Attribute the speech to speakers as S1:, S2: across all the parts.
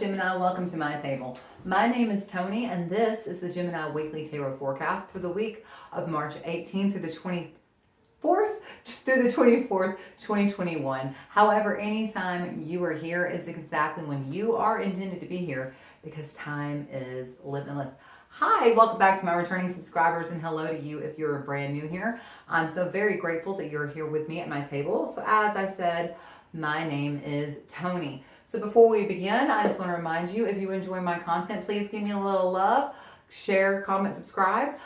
S1: Gemini, welcome to my table. My name is Toni, and this is the Gemini Weekly Tarot Forecast for the week of March 18th through the 24th, 2021. However, anytime you are here is exactly when you are intended to be here, because time is limitless. Hi, welcome back to my returning subscribers, and hello to you if you're brand new here. I'm so very grateful that you're here with me at my table. So as I said, my name is Toni. So before we begin, I just want to remind you, if you enjoy my content, please give me a little love, share, comment, subscribe.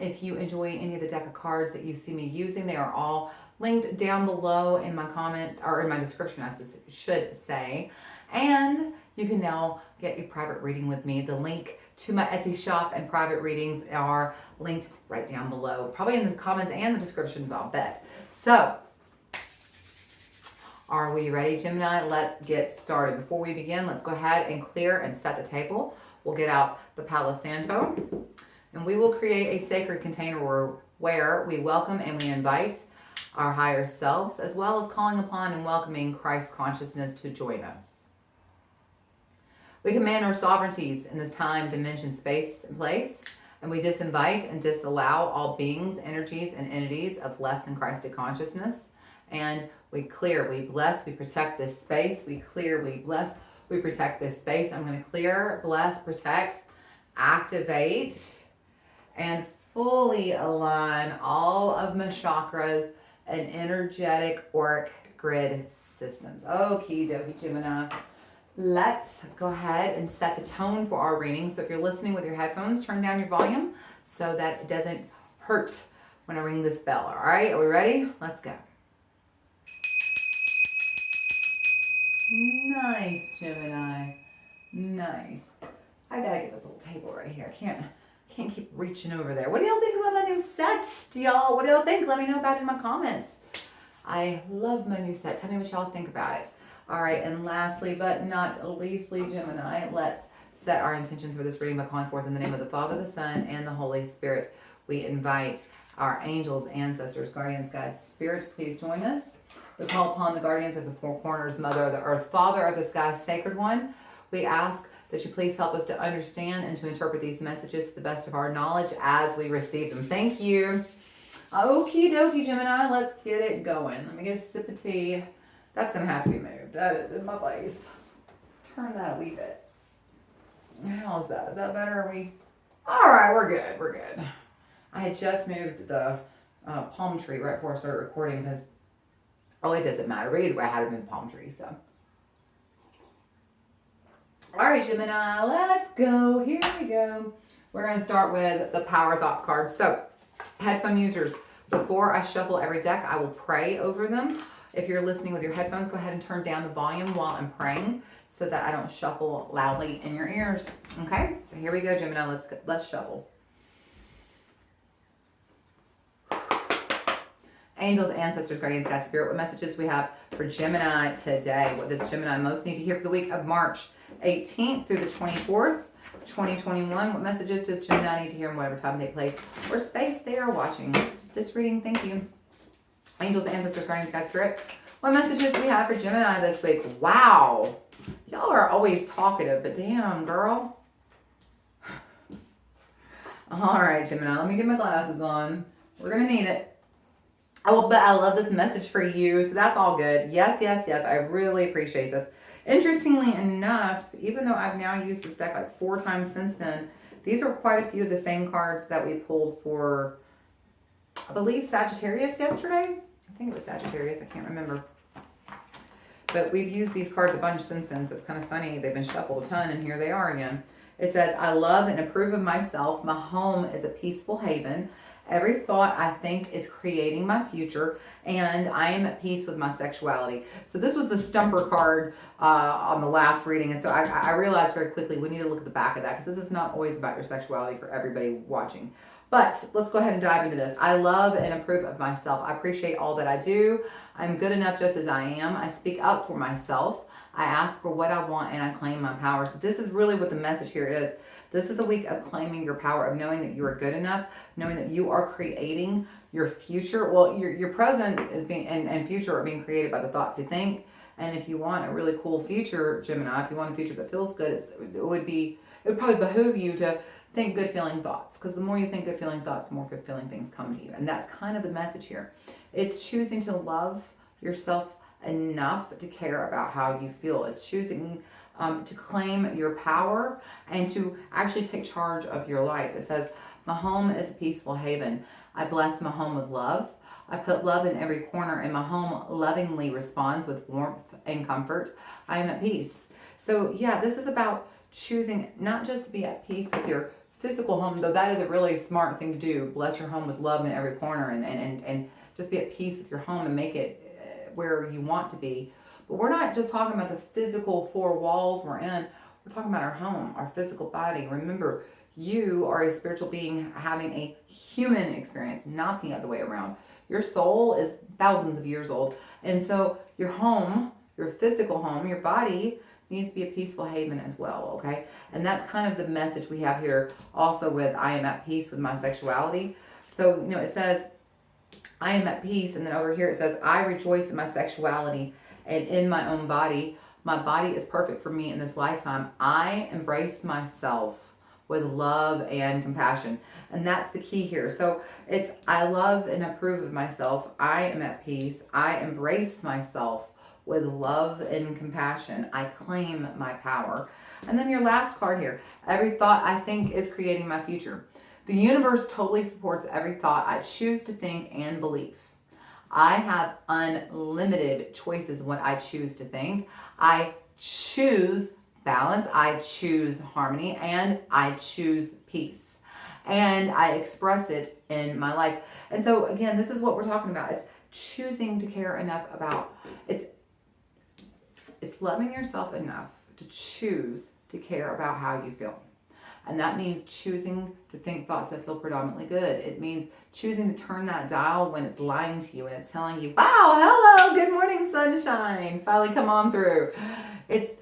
S1: If you enjoy any of the deck of cards that you see me using, they are all linked down below in my comments, or in my description, I should say. And you can now get a private reading with me. The link to my Etsy shop and private readings are linked right down below, probably in the comments and the descriptions, I'll bet. So, are we ready, Gemini? Let's get started. Before we begin, let's go ahead and clear and set the table. We'll get out the Palo Santo, and we will create a sacred container where we welcome and we invite our higher selves, as well as calling upon and welcoming Christ consciousness to join us. We command our sovereignties in this time, dimension, space, and place, and we disinvite and disallow all beings, energies, and entities of less than Christed consciousness. And we clear, we bless, we protect this space. We clear, we bless, we protect this space. I'm going to clear, bless, protect, activate, and fully align all of my chakras and energetic auric grid systems. Okie dokie, Gemini. Let's go ahead and set the tone for our reading. So if you're listening with your headphones, turn down your volume so that it doesn't hurt when I ring this bell. All right, are we ready? Let's go. Nice, Gemini. Nice. I gotta get this little table right here. I can't keep reaching over there. What do y'all think about my new set? What do y'all think? Let me know about it in my comments. I love my new set. Tell me what y'all think about it. All right, and lastly, but not leastly, Gemini, let's set our intentions for this reading by calling forth in the name of the Father, the Son, and the Holy Spirit. We invite our angels, ancestors, guardians, guides, spirit, please join us. We call upon the guardians of the four corners, Mother of the Earth, Father of the Sky, Sacred One. We ask that you please help us to understand and to interpret these messages to the best of our knowledge as we receive them. Thank you. Okie dokie, Gemini, let's get it going. Let me get a sip of tea. That's going to have to be moved. That is in my place. Let's turn that a wee bit. How's that? Is that better? Are we? All right, we're good. We're good. I had just moved the palm tree right before I started recording because, oh, it doesn't matter. Read where I had to move the palm tree, so. All right, Gemini, let's go. Here we go. We're going to start with the Power Thoughts card. So, headphone users, before I shuffle every deck, I will pray over them. If you're listening with your headphones, go ahead and turn down the volume while I'm praying so that I don't shuffle loudly in your ears. Okay, so here we go, Gemini. Let's shuffle. Angels, ancestors, guardians, guides, spirit, what messages do we have for Gemini today? What does Gemini most need to hear for the week of March 18th through the 24th, 2021? What messages does Gemini need to hear in whatever time, date, place, or space they are watching this reading? Thank you. Angels, ancestors, guardians, guides, spirit, what messages do we have for Gemini this week? Wow. Y'all are always talkative, but damn, girl. All right, Gemini, let me get my glasses on. We're going to need it. Oh, but I love this message for you, so that's all good. Yes, yes, yes. I really appreciate this. Interestingly enough, even though I've now used this deck like 4 times since then, these are quite a few of the same cards that we pulled for, I believe, Sagittarius yesterday. I think it was Sagittarius. I can't remember. But we've used these cards a bunch since then, so it's kind of funny. They've been shuffled a ton, and here they are again. It says, I love and approve of myself. My home is a peaceful haven. Every thought I think is creating my future, and I am at peace with my sexuality. So this was the stumper card on the last reading, and so I realized very quickly we need to look at the back of that, because this is not always about your sexuality for everybody watching. But let's go ahead and dive into this. I love and approve of myself. I appreciate all that I do. I'm good enough just as I am. I speak up for myself. I ask for what I want, and I claim my power. So this is really what the message here is. This is a week of claiming your power, of knowing that you are good enough, knowing that you are creating your future. Well, your present is being and future are being created by the thoughts you think, And if you want a really cool future, Gemini, if you want a future that feels good, it would probably behoove you to think good feeling thoughts, because the more you think good feeling thoughts, the more good feeling things come to you. And that's kind of the message here. It's choosing to love yourself enough to care about how you feel. It's choosing to claim your power and to actually take charge of your life. It says, my home is a peaceful haven. I bless my home with love. I put love in every corner, and my home lovingly responds with warmth and comfort. I am at peace. So yeah, this is about choosing not just to be at peace with your physical home, though that is a really smart thing to do. Bless your home with love in every corner, and just be at peace with your home and make it where you want to be. But we're not just talking about the physical four walls we're in. We're talking about our home, our physical body. Remember, you are a spiritual being having a human experience, not the other way around. Your soul is thousands of years old. And so your home, your physical home, your body needs to be a peaceful haven as well, okay? And that's kind of the message we have here also with I am at peace with my sexuality. So, it says, I am at peace. And then over here it says, I rejoice in my sexuality and in my own body. My body is perfect for me in this lifetime. I embrace myself with love and compassion. And that's the key here. So it's, I love and approve of myself. I am at peace. I embrace myself with love and compassion. I claim my power. And then your last card here, every thought I think is creating my future. The universe totally supports every thought I choose to think and believe. I have unlimited choices in what I choose to think. I choose balance, I choose harmony, and I choose peace. And I express it in my life. And so again, this is what we're talking about. It's choosing to care enough about, it's loving yourself enough to choose to care about how you feel. And that means choosing to think thoughts that feel predominantly good. It means choosing to turn that dial when it's lying to you and it's telling you, wow, hello, good morning, sunshine, finally come on through. It's,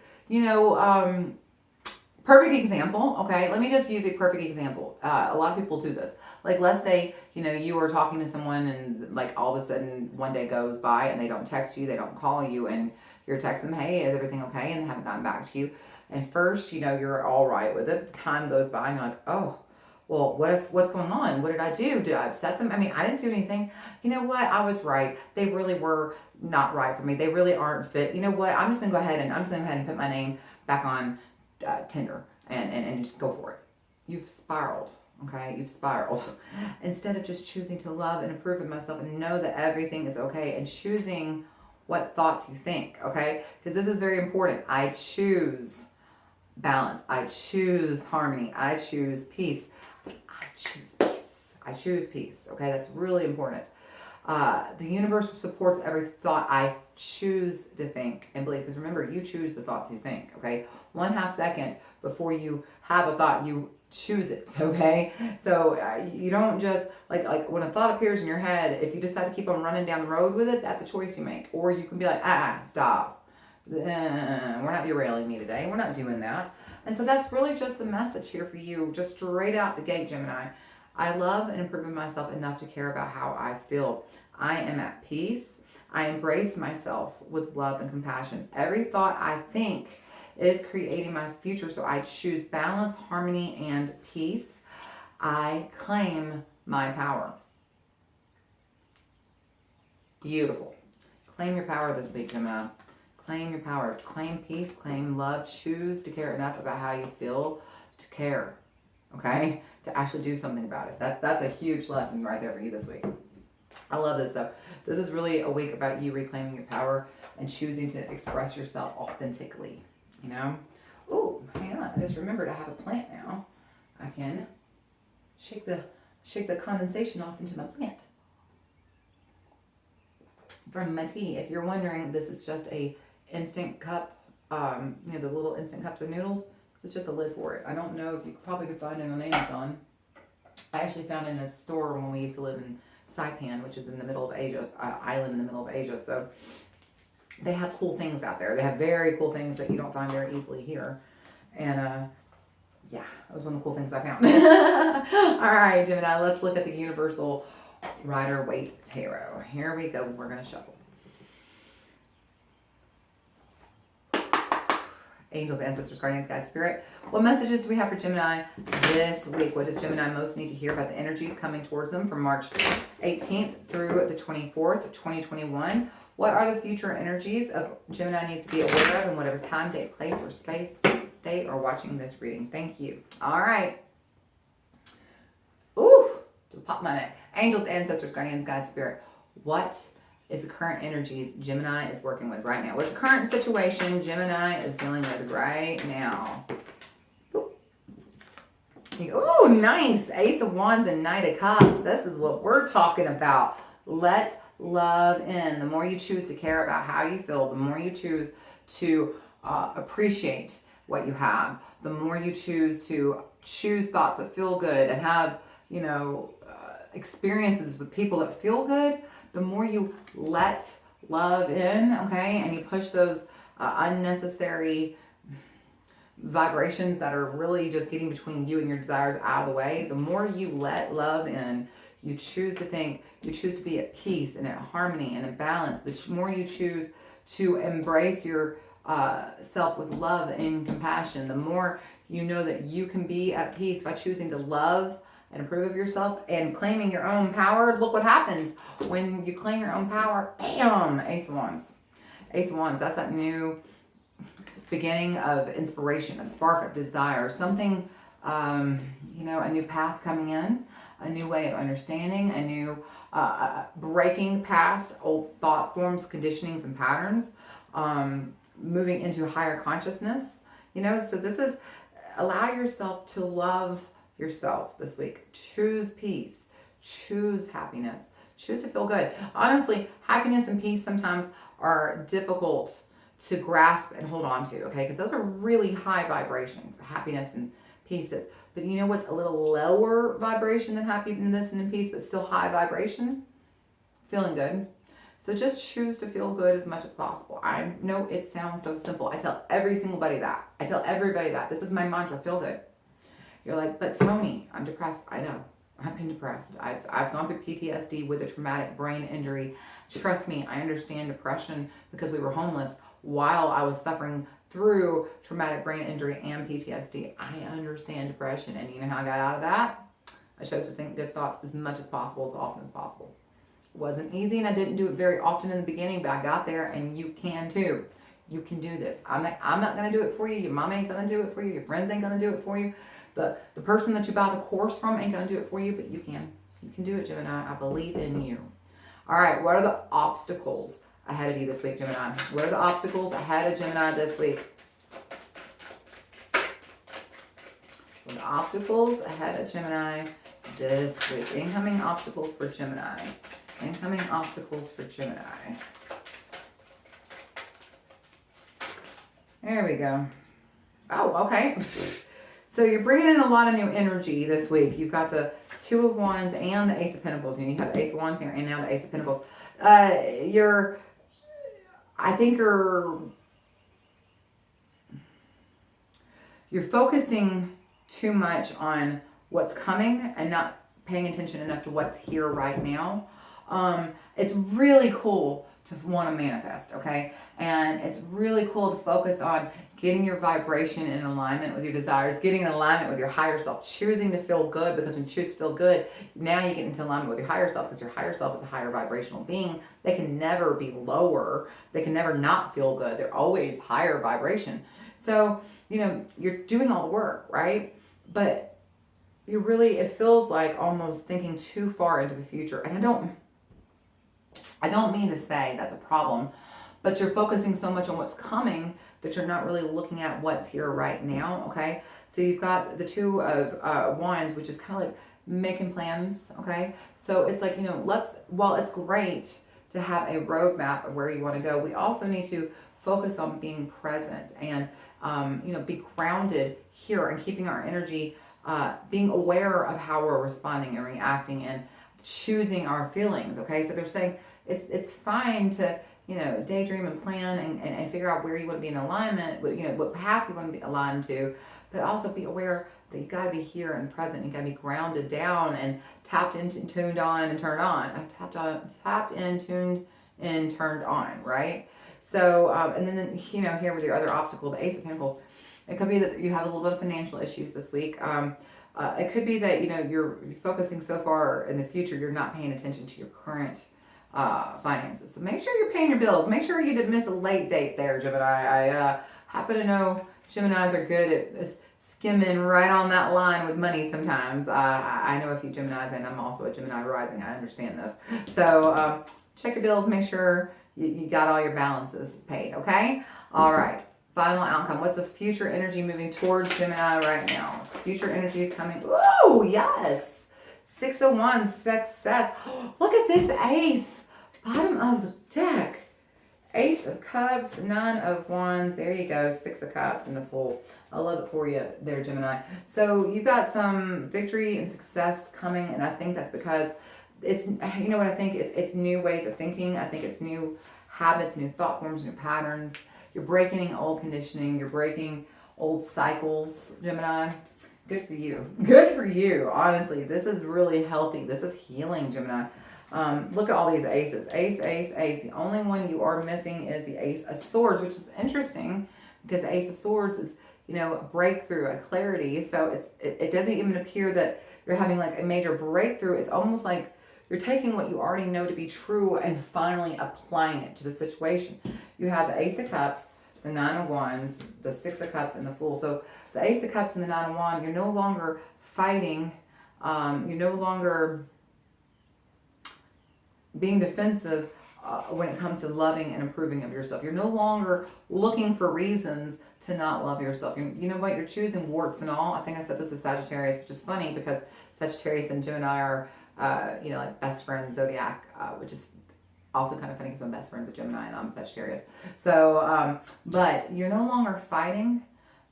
S1: perfect example, okay? Let me just use a perfect example. A lot of people do this. Like, let's say, you are talking to someone and like all of a sudden one day goes by and they don't text you, they don't call you, and you're texting them, hey, is everything okay? And they haven't gotten back to you. And first, you're all right with it. The time goes by and you're like, oh, well, what's going on? What did I do? Did I upset them? I mean, I didn't do anything. You know what? I was right. They really were not right for me. They really aren't fit. You know what? I'm just going to go ahead and put my name back on Tinder and just go for it. You've spiraled. Okay, you've spiraled. Instead of just choosing to love and approve of myself and know that everything is okay, and choosing what thoughts you think, okay? Because this is very important. I choose balance. I choose harmony. I choose peace. I choose peace. I choose peace, okay? That's really important. The universe supports every thought I choose to think and believe. Because remember, you choose the thoughts you think, okay? 1/2 second before you have a thought, you choose it, okay? So you don't just, like when a thought appears in your head, if you decide to keep on running down the road with it, that's a choice you make. Or you can be like, stop. We're not derailing me today. We're not doing that. And so that's really just the message here for you, just straight out the gate, Gemini. I love and approve of myself enough to care about how I feel. I am at peace. I embrace myself with love and compassion. Every thought I think is creating my future, so I choose balance, harmony, and peace. I claim my power. Beautiful. Claim your power this week, Gemini. Claim your power. Claim peace. Claim love. Choose to care enough about how you feel to care. Okay? To actually do something about it. That's a huge lesson right there for you this week. I love this though. This is really a week about you reclaiming your power and choosing to express yourself authentically. Oh, hang on. I just remembered I have a plant now. I can shake the condensation off into my plant. From my tea. If you're wondering, this is just a instant cup. The little instant cups of noodles. This is just a lid for it. I don't know if you probably could find it on Amazon. I actually found it in a store when we used to live in Saipan, which is in the middle of Asia, island in the middle of Asia. So they have cool things out there. They have very cool things that you don't find very easily here. And that was one of the cool things I found. All right, Gemini, let's look at the Universal Rider-Waite Tarot. Here we go. We're going to shuffle. angels, ancestors, guardians, guides, spirit. What messages do we have for Gemini this week? What does Gemini most need to hear about the energies coming towards them from March 18th through the 24th, 2021? What are the future energies of Gemini needs to be aware of in whatever time, date, place, or space they are watching this reading? Thank you. All right. Ooh, just popped my neck. Angels, ancestors, guardians, guides, spirit. What is the current energies Gemini is working with right now? What's the current situation Gemini is dealing with right now? Oh, nice. Ace of Wands and Knight of Cups. This is what we're talking about. Let love in. The more you choose to care about how you feel, the more you choose to appreciate what you have, the more you choose thoughts that feel good and have, experiences with people that feel good, the more you let love in, okay, and you push those unnecessary vibrations that are really just getting between you and your desires out of the way, the more you let love in, you choose to think, you choose to be at peace and at harmony and in balance, the more you choose to embrace your self with love and compassion, the more you know that you can be at peace by choosing to love and approve of yourself and claiming your own power. Look what happens when you claim your own power. Bam! Ace of Wands. Ace of Wands, that's that new beginning of inspiration, a spark of desire, something, a new path coming in, a new way of understanding, a new breaking past old thought forms, conditionings, and patterns, moving into higher consciousness. So this is, allow yourself to love yourself this week. Choose peace. Choose happiness. Choose to feel good. Honestly, happiness and peace sometimes are difficult to grasp and hold on to, okay? Because those are really high vibration, happiness and peace is. But you know what's a little lower vibration than happiness and peace, but still high vibration? Feeling good. So just choose to feel good as much as possible. I know it sounds so simple. I tell every single buddy that. I tell everybody that. This is my mantra, feel good. You're like, but Toni, I'm depressed. I know. I've been depressed. I've gone through PTSD with a traumatic brain injury. Trust me, I understand depression because we were homeless while I was suffering through traumatic brain injury and PTSD. I understand depression. And you know how I got out of that? I chose to think good thoughts as much as possible, as often as possible. It wasn't easy, and I didn't do it very often in the beginning, but I got there, and you can too. You can do this. I'm not going to do it for you. Your mom ain't going to do it for you. Your friends ain't going to do it for you. The person that you buy the course from ain't going to do it for you, but you can. You can do it, Gemini. I believe in you. All right, what are the obstacles ahead of you this week, Gemini? What are the obstacles ahead of Gemini this week? What are the obstacles ahead of Gemini this week? Incoming obstacles for Gemini. Incoming obstacles for Gemini. There we go. Oh, okay. So you're bringing in a lot of new energy this week. You've got the Two of Wands and the Ace of Pentacles. You have the Ace of Wands here and now the Ace of Pentacles. I think you're focusing too much on what's coming and not paying attention enough to what's here right now. It's really cool to want to manifest, okay? And it's really cool to focus on getting your vibration in alignment with your desires, getting in alignment with your higher self, choosing to feel good, because when you choose to feel good, now you get into alignment with your higher self, because your higher self is a higher vibrational being. They can never be lower. They can never not feel good. They're always higher vibration. So, you're doing all the work, right? But it feels like almost thinking too far into the future. And I don't mean to say that's a problem, but you're focusing so much on what's coming that you're not really looking at what's here right now, okay? So you've got the Two of Wands, which is kind of like making plans, okay? So it's like, while it's great to have a roadmap of where you want to go, we also need to focus on being present and, be grounded here and keeping our energy, being aware of how we're responding and reacting and choosing our feelings, okay? So they're saying it's fine to, daydream and plan and figure out where you want to be in alignment, what path you want to be aligned to, but also be aware that you got to be here and present. You got to be grounded down and tapped into, tuned on and turned on. Tapped in, tuned in, turned on, right? So, and then, here with your other obstacle, the Ace of Pentacles, It could be that you have a little bit of financial issues this week. It could be that, you're focusing so far in the future, you're not paying attention to your current finances. So make sure you're paying your bills. Make sure you didn't miss a late date there, Gemini. I happen to know Geminis are good at skimming right on that line with money sometimes. I know a few Geminis, and I'm also a Gemini rising. I understand this. So check your bills. Make sure you got all your balances paid, okay? All right. Final outcome. What's the future energy moving towards Gemini right now? Future energy is coming. Oh, yes. 6 of Wands, success. Look at this ace. Bottom of the deck. Ace of Cups, 9 of Wands. There you go. 6 of Cups and the Fool. I love it for you there, Gemini. So you've got some victory and success coming, and I think that's because it's, you know what I think? It's new ways of thinking. I think it's new habits, new thought forms, new patterns. You're breaking old conditioning. You're breaking old cycles, Gemini. Good for you. Good for you. Honestly, this is really healthy. This is healing, Gemini. Look at all these aces. Ace, ace, ace. The only one you are missing is the Ace of Swords, which is interesting because the Ace of Swords is, a breakthrough, a clarity. So it doesn't even appear that you're having like a major breakthrough. It's almost like you're taking what you already know to be true and finally applying it to the situation. You have the Ace of Cups, the 9 of Wands, the 6 of Cups, and the Fool. So the Ace of Cups and the 9 of Wands, you're no longer fighting. You're no longer being defensive when it comes to loving and improving of yourself. You're no longer looking for reasons to not love yourself. You know what? You're choosing warts and all. I think I said this is Sagittarius, which is funny because Sagittarius and Gemini are, like best friends, zodiac, which is also kind of funny because my best friend's a Gemini and I'm Sagittarius. So, but you're no longer fighting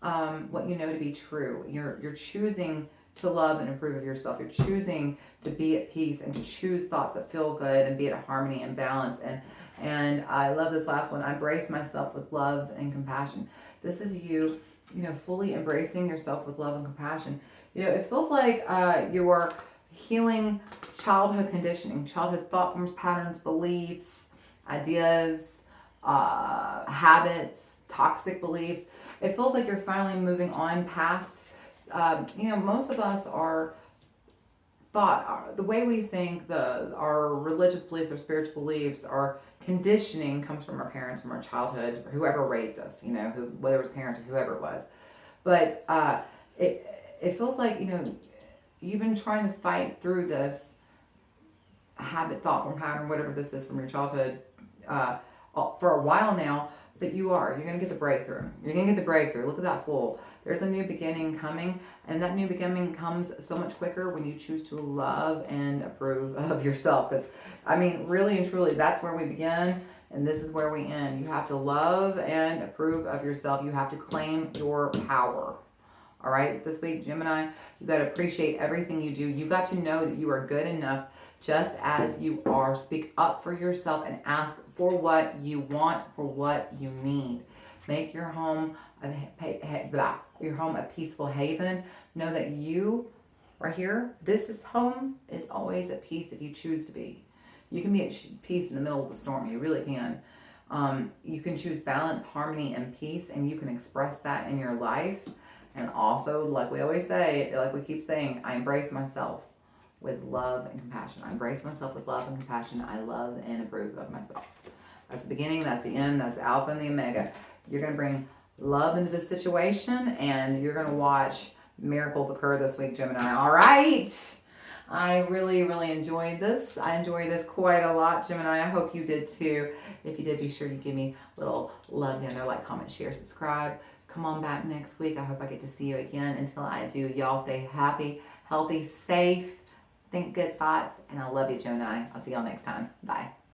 S1: what you know to be true. You're choosing to love and improve of yourself. You're choosing to be at peace and to choose thoughts that feel good and be at harmony and balance. And I love this last one. I embrace myself with love and compassion. This is you, fully embracing yourself with love and compassion. It feels like you are healing childhood conditioning, childhood thought forms, patterns, beliefs, ideas, habits, toxic beliefs. It feels like you're finally moving on past. Most of us are the way we think, our religious beliefs, our spiritual beliefs, our conditioning comes from our parents, from our childhood, or whoever raised us, whether it was parents or whoever it was. But it feels like, you've been trying to fight through this habit, thought form, pattern, whatever this is from your childhood for a while now. But you're going to get the breakthrough. You're going to get the breakthrough. Look at that Fool. There's a new beginning coming, and that new beginning comes so much quicker when you choose to love and approve of yourself. Because, really and truly, that's where we begin, and this is where we end. You have to love and approve of yourself. You have to claim your power. All right? This week, Gemini, you got to appreciate everything you do. You got to know that you are good enough just as you are. Speak up for yourself and ask for what you want, for what you need. Make your home a peaceful haven. Know that you right here, home is always at peace if you choose to be. You can be at peace in the middle of the storm. You really can. You can choose balance, harmony, and peace, and you can express that in your life. And also, like we always say, like we keep saying, I embrace myself with love and compassion. I embrace myself with love and compassion. I love and approve of myself. That's the beginning, that's the end, that's the alpha and the omega. You're going to bring love into this situation, and you're going to watch miracles occur this week, Gemini. All right. I really, really enjoyed this. I enjoyed this quite a lot, Gemini. I hope you did too. If you did, be sure you give me a little love down there, like, comment, share, subscribe. Come on back next week. I hope I get to see you again. Until I do, y'all stay happy, healthy, safe, think good thoughts, and I love you, Gemini. I'll see y'all next time. Bye.